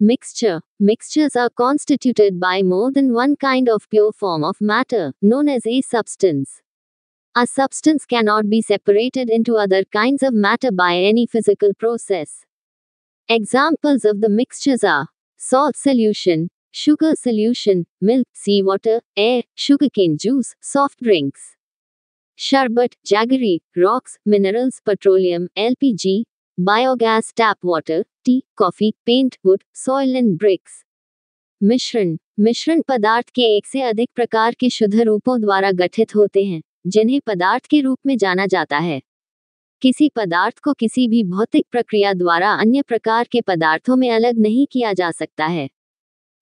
Mixture. Mixtures are constituted by more than one kind of pure form of matter, known as a substance. A substance cannot be separated into other kinds of matter by any physical process. Examples of the mixtures are salt solution, sugar solution, milk, seawater, air, sugarcane juice, soft drinks. Sharbat, jaggery, rocks, minerals, petroleum, LPG, biogas, tap water, tea, coffee, paint, wood, soil and bricks. मिश्रण. मिश्रण पदार्थ के एक से अधिक प्रकार के शुद्ध रूपों द्वारा गठित होते हैं, जिन्हें पदार्थ के रूप में जाना जाता है. किसी पदार्थ को किसी भी भौतिक प्रक्रिया द्वारा अन्य प्रकार के पदार्थों में अलग नहीं किया जा सकता है.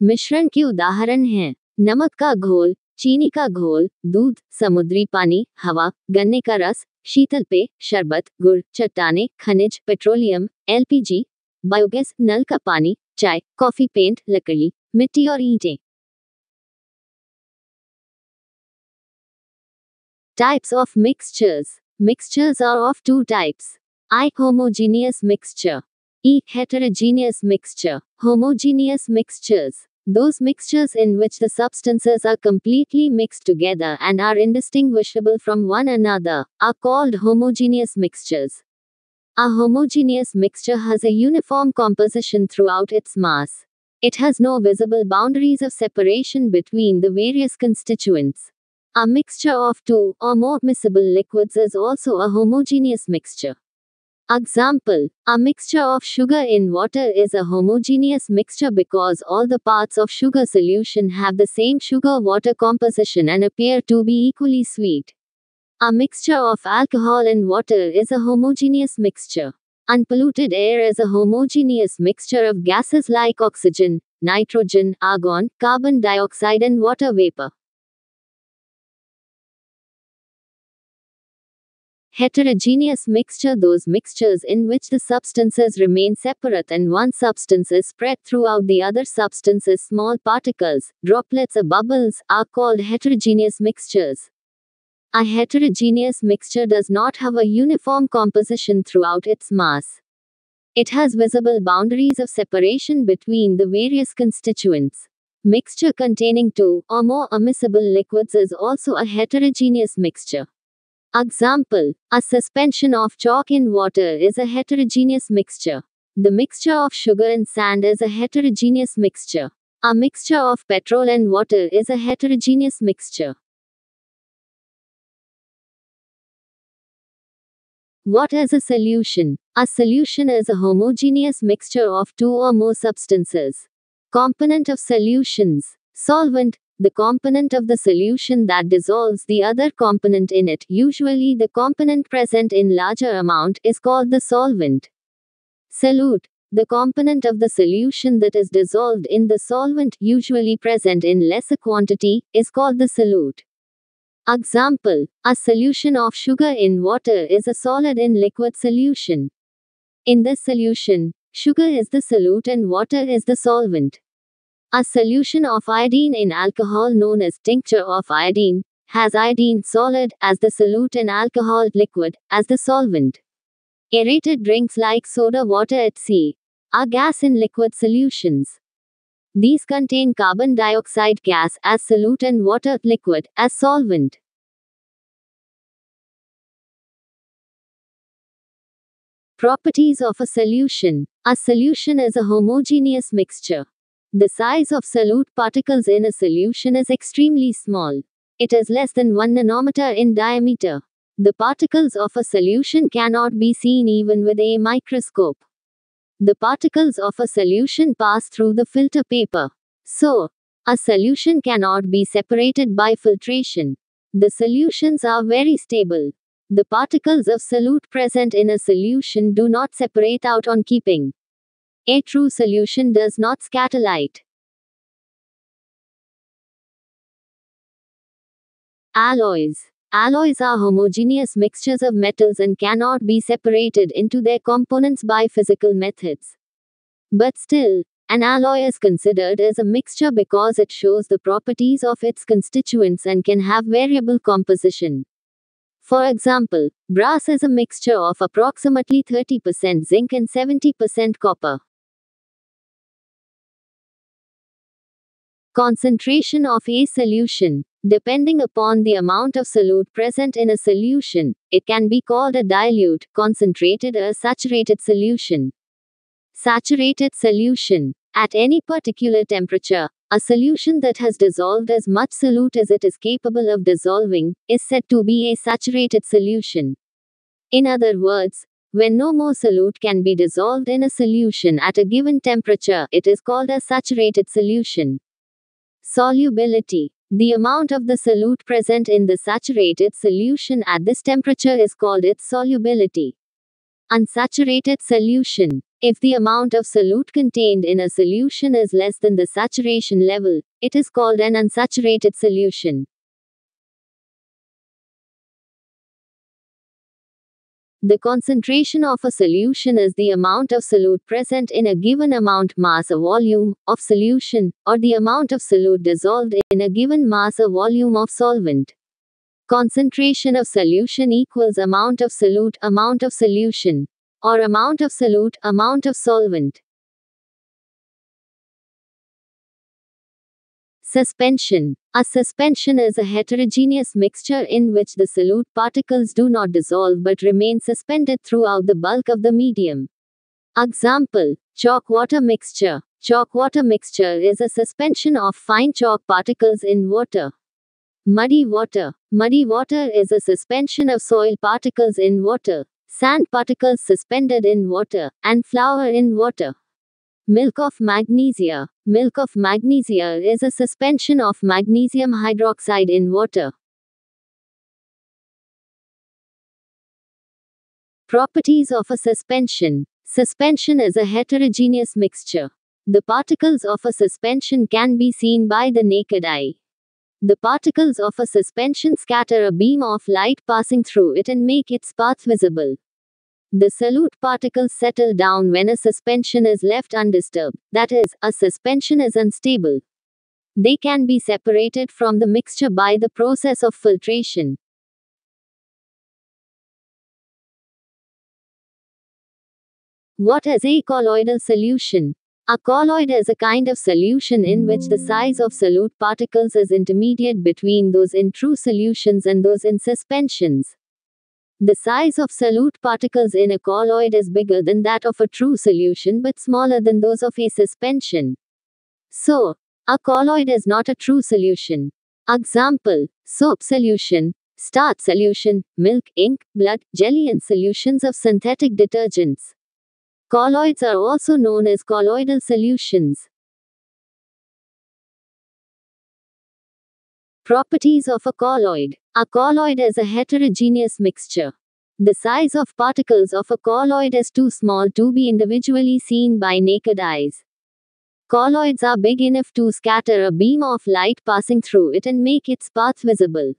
मिश्रण के उदाहरण हैं नमक का घोल, चीनी का घोल, दूध, समुद्री पानी, हवा, गन्ने का रस, शीतल पेय, शरबत, गुड़, चट्टानें, खनिज, पेट्रोलियम, एलपीजी, बायोगैस, नल का पानी, चाय, कॉफी, पेंट, लकड़ी, मिट्टी और ईंटें. Types of mixtures. Mixtures are of two types. I. Homogeneous mixture. E. Heterogeneous mixture. Homogeneous mixtures. Those mixtures in which the substances are completely mixed together and are indistinguishable from one another are called homogeneous mixtures. A homogeneous mixture has a uniform composition throughout its mass. It has no visible boundaries of separation between the various constituents. A mixture of two or more miscible liquids is also a homogeneous mixture. Example: a mixture of sugar in water is a homogeneous mixture because all the parts of sugar solution have the same sugar-water composition and appear to be equally sweet. A mixture of alcohol in water is a homogeneous mixture. Unpolluted air is a homogeneous mixture of gases like oxygen, nitrogen, argon, carbon dioxide and water vapor. Heterogeneous mixture: those mixtures in which the substances remain separate and one substance is spread throughout the other substance as small particles, droplets or bubbles, are called heterogeneous mixtures. A heterogeneous mixture does not have a uniform composition throughout its mass. It has visible boundaries of separation between the various constituents. Mixture containing two or more miscible liquids is also a heterogeneous mixture. Example: a suspension of chalk in water is a heterogeneous mixture. The mixture of sugar and sand is a heterogeneous mixture. A mixture of petrol and water is a heterogeneous mixture. What is a solution? A solution is a homogeneous mixture of two or more substances. Component of solutions: solvent, the component of the solution that dissolves the other component in it. Usually the component present in larger amount is called the solvent. Solute, the component of the solution that is dissolved in the solvent, usually present in lesser quantity, is called the solute. Example: a solution of sugar in water is a solid in liquid solution. In this solution, sugar is the solute and water is the solvent. A solution of iodine in alcohol, known as tincture of iodine, has iodine solid as the solute and alcohol liquid as the solvent. Aerated drinks like soda water etc. are gas in liquid solutions. These contain carbon dioxide gas as solute and water liquid as solvent. Properties of a solution. A solution is a homogeneous mixture. The size of solute particles in a solution is extremely small. It is less than 1 nanometer in diameter. The particles of a solution cannot be seen even with a microscope. The particles of a solution pass through the filter paper. So, a solution cannot be separated by filtration. The solutions are very stable. The particles of solute present in a solution do not separate out on keeping. A true solution does not scatter light. Alloys. Alloys are homogeneous mixtures of metals and cannot be separated into their components by physical methods. But still, an alloy is considered as a mixture because it shows the properties of its constituents and can have variable composition. For example, brass is a mixture of approximately 30% zinc and 70% copper. Concentration of a solution. Depending upon the amount of solute present in a solution, it can be called a dilute, concentrated, or saturated solution. Saturated solution. At any particular temperature, a solution that has dissolved as much solute as it is capable of dissolving is said to be a saturated solution. In other words, when no more solute can be dissolved in a solution at a given temperature, it is called a saturated solution. Solubility. The amount of the solute present in the saturated solution at this temperature is called its solubility. Unsaturated solution. If the amount of solute contained in a solution is less than the saturation level, it is called an unsaturated solution. The concentration of a solution is the amount of solute present in a given amount mass or volume of solution, or the amount of solute dissolved in a given mass or volume of solvent. Concentration of solution equals amount of solution, or amount of solute, amount of solvent. Suspension. A suspension is a heterogeneous mixture in which the solute particles do not dissolve but remain suspended throughout the bulk of the medium. Example: chalk-water mixture. Chalk-water mixture is a suspension of fine chalk particles in water. Muddy water. Muddy water is a suspension of soil particles in water, sand particles suspended in water, and flour in water. Milk of magnesia. Milk of magnesia is a suspension of magnesium hydroxide in water. Properties of a suspension. Suspension is a heterogeneous mixture. The particles of a suspension can be seen by the naked eye. The particles of a suspension scatter a beam of light passing through it and make its path visible. The solute particles settle down when a suspension is left undisturbed, that is, a suspension is unstable. They can be separated from the mixture by the process of filtration. What is a colloidal solution? A colloid is a kind of solution in which the size of solute particles is intermediate between those in true solutions and those in suspensions. The size of solute particles in a colloid is bigger than that of a true solution but smaller than those of a suspension. So, a colloid is not a true solution. Example: soap solution, starch solution, milk, ink, blood, jelly, and solutions of synthetic detergents. Colloids are also known as colloidal solutions. Properties of a colloid. A colloid is a heterogeneous mixture. The size of particles of a colloid is too small to be individually seen by naked eyes. Colloids are big enough to scatter a beam of light passing through it and make its path visible.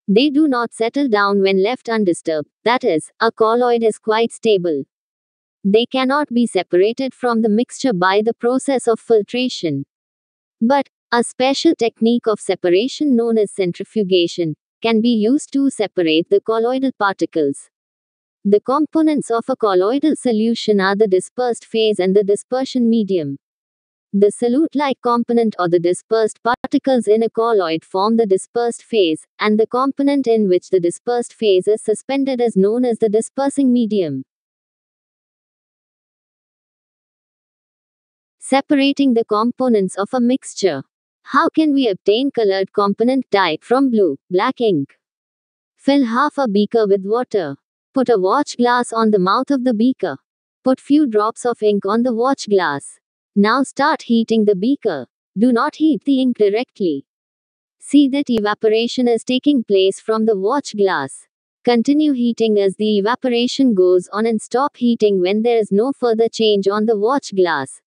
They do not settle down when left undisturbed, that is, a colloid is quite stable. They cannot be separated from the mixture by the process of filtration. But, a special technique of separation known as centrifugation can be used to separate the colloidal particles. The components of a colloidal solution are the dispersed phase and the dispersion medium. The solute-like component or the dispersed particles in a colloid form the dispersed phase, and the component in which the dispersed phase is suspended is known as the dispersing medium. Separating the components of a mixture. How can we obtain colored component dye from blue, black ink? Fill half a beaker with water. Put a watch glass on the mouth of the beaker. Put few drops of ink on the watch glass. Now start heating the beaker. Do not heat the ink directly. See that evaporation is taking place from the watch glass. Continue heating as the evaporation goes on and stop heating when there is no further change on the watch glass.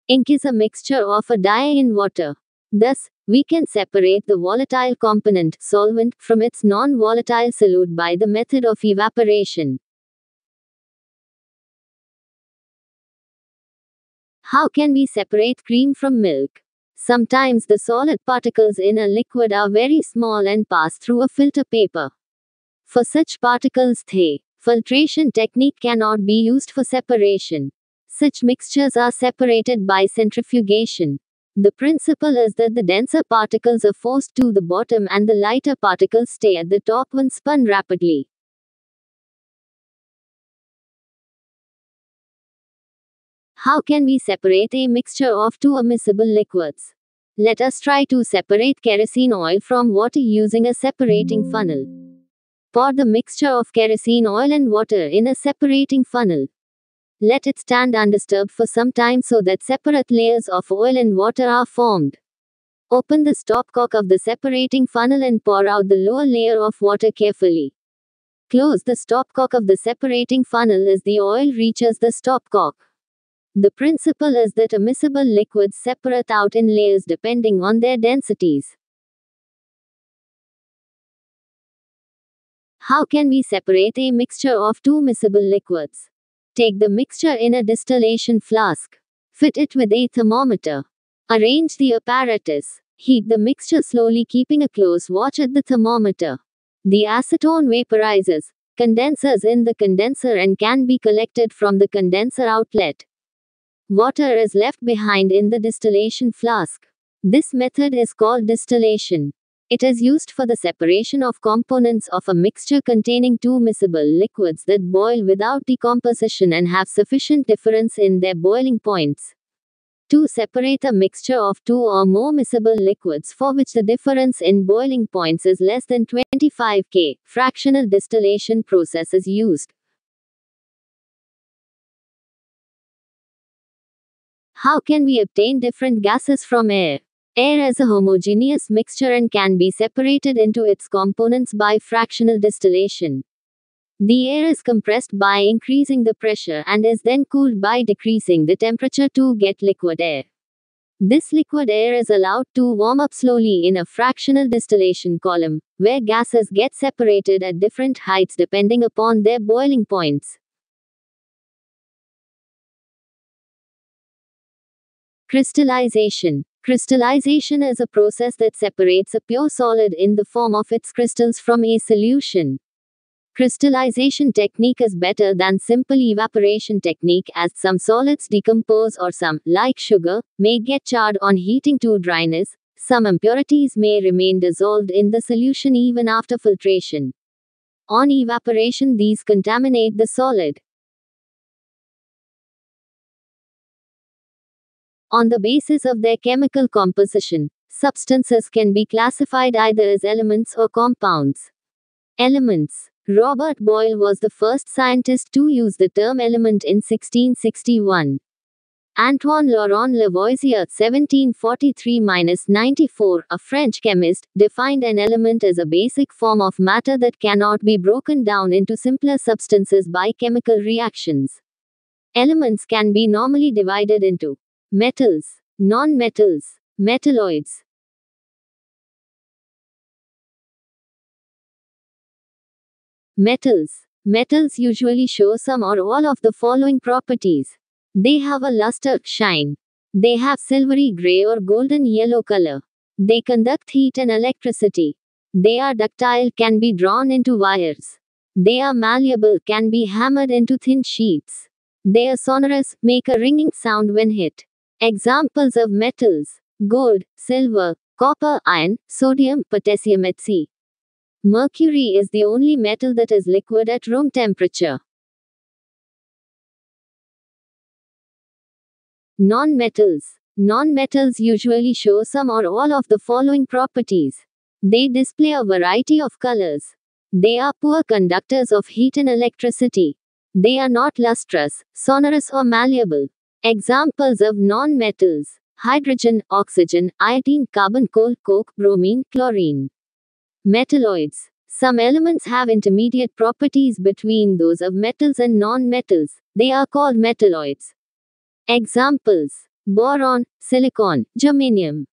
Ink is a mixture of a dye in water. Thus, we can separate the volatile component, solvent, from its non-volatile solute by the method of evaporation. How can we separate cream from milk? Sometimes the solid particles in a liquid are very small and pass through a filter paper. For such particles, the filtration technique cannot be used for separation. Such mixtures are separated by centrifugation. The principle is that the denser particles are forced to the bottom and the lighter particles stay at the top when spun rapidly. How can we separate a mixture of two immiscible liquids? Let us try to separate kerosene oil from water using a separating funnel. Pour the mixture of kerosene oil and water in a separating funnel. Let it stand undisturbed for some time so that separate layers of oil and water are formed. Open the stopcock of the separating funnel and pour out the lower layer of water carefully. Close the stopcock of the separating funnel as the oil reaches the stopcock. The principle is that immiscible liquids separate out in layers depending on their densities. How can we separate a mixture of two miscible liquids? Take the mixture in a distillation flask. Fit it with a thermometer. Arrange the apparatus. Heat the mixture slowly, keeping a close watch at the thermometer. The acetone vaporizes, condenses in the condenser and can be collected from the condenser outlet. Water is left behind in the distillation flask. This method is called distillation. It is used for the separation of components of a mixture containing two miscible liquids that boil without decomposition and have sufficient difference in their boiling points. To separate a mixture of two or more miscible liquids for which the difference in boiling points is less than 25 K, fractional distillation process is used. How can we obtain different gases from air? Air is a homogeneous mixture and can be separated into its components by fractional distillation. The air is compressed by increasing the pressure and is then cooled by decreasing the temperature to get liquid air. This liquid air is allowed to warm up slowly in a fractional distillation column, where gases get separated at different heights depending upon their boiling points. Crystallization. Crystallization is a process that separates a pure solid in the form of its crystals from a solution. Crystallization technique is better than simple evaporation technique as some solids decompose or some, like sugar, may get charred on heating to dryness. Some impurities may remain dissolved in the solution even after filtration. On evaporation, these contaminate the solid. On the basis of their chemical composition, substances can be classified either as elements or compounds. Elements. Robert Boyle was the first scientist to use the term element in 1661. Antoine Laurent Lavoisier, 1743–94, a French chemist, defined an element as a basic form of matter that cannot be broken down into simpler substances by chemical reactions. Elements can be normally divided into metals, non-metals, metalloids. Metals. Metals usually show some or all of the following properties. They have a luster, shine. They have silvery gray or golden yellow color. They conduct heat and electricity. They are ductile, can be drawn into wires. They are malleable, can be hammered into thin sheets. They are sonorous, make a ringing sound when hit. Examples of metals: gold, silver, copper, iron, sodium, potassium, etc. Mercury is the only metal that is liquid at room temperature. Non-metals. Non-metals usually show some or all of the following properties. They display a variety of colors. They are poor conductors of heat and electricity. They are not lustrous, sonorous or malleable. Examples of non-metals: hydrogen, oxygen, iodine, carbon, coal, coke, bromine, chlorine. Metalloids. Some elements have intermediate properties between those of metals and non-metals. They are called metalloids. Examples: boron, silicon, germanium.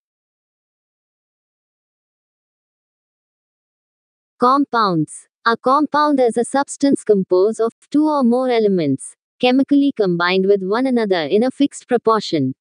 Compounds. A compound is a substance composed of two or more elements, chemically combined with one another in a fixed proportion.